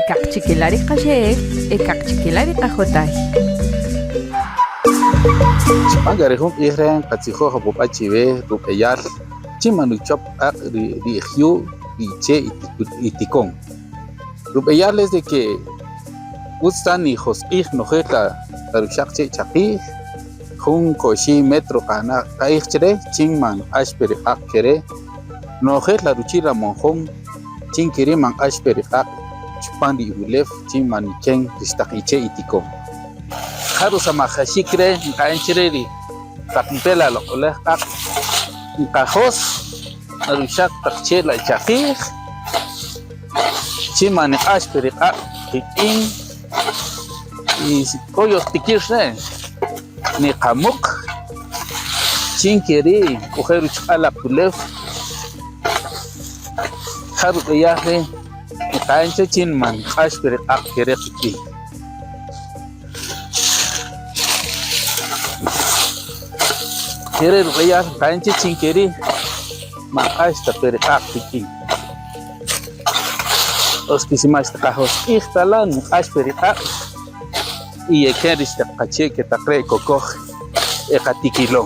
Ikakchikilari qashef, ikakchikilari qajotay. Chipangarejun ihren katsijo hapopachive rupeyal chimanuchop rigiu riche itikon. Rupeyal es de que gustan hijos nojeta tarushakche chaqi jun koshi metro kana kaixre chingman ashpere akere nojet la ruchira monjon chinkiriman ashpere ak chupandi ulef chingman chen distakiche itikon. Haru sama khashikre kaenchireri takmpela lokole ak kahos arushak takchela chaqi chingman ashpere ak tikin y koyos tikirse ni kamuk chinkeri ujeru chala kulef haru yahe kaenche chinman ashpere ak kereki Kere rupaya kainche chinkeri makas tapere akti. Oskisimas takahos ikhtalan ashperi ak y ekeris takache que takre kokoj ekatikilon.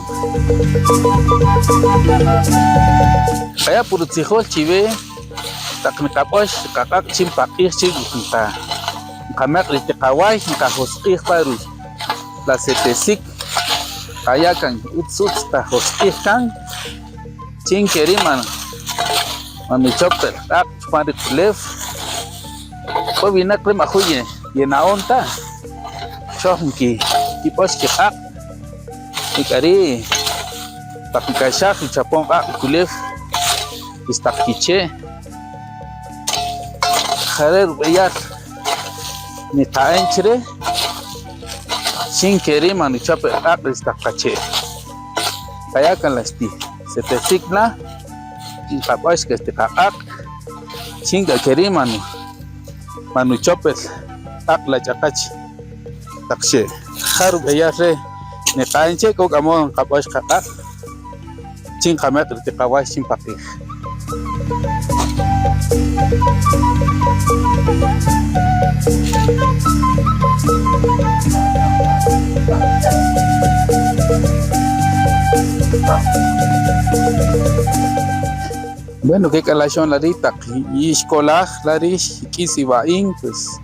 Kaya puro tsihol chive taknikaposh kakak chimpakir chigukunta. Kamek litikawai kahos ikhparu la setesik kaya kan utsuts ta hoskih kan chinkeri manuchopel tak pari kulef ko binak le mahuye yenaonta shohki tipos ki ak ikari tapikashak chapon ak kulef istakiche kharer bayat ni taenchre chinkeri manuchopel ak istakache kaya kan lasti setesikna ipapash que este ak chinga keri manuchopel ak la chakachi takshe kharu bayare ne taenche ko amon kapash ak chinga metr te kawash chimpaki. Bueno, que calachón la rita y escolar la rish kisi vain pues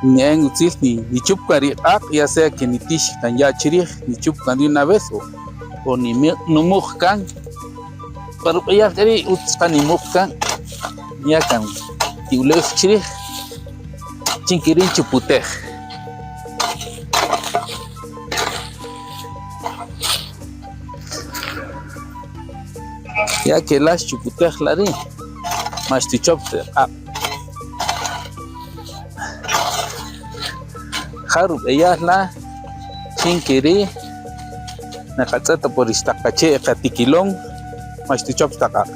ni en util ni chupkari ak ya sea que ni tish kan ya chiri ni chupkan de una vez o ni no mujkan pero ya kari utskan ni mujkan ya kan ti ulef chiri chinkirin chuputeh. Ya que las chuputeh lari mas ti chopte ak haru ellas la chinkiri nakatsata por istakache katikilong mas ti chopte ak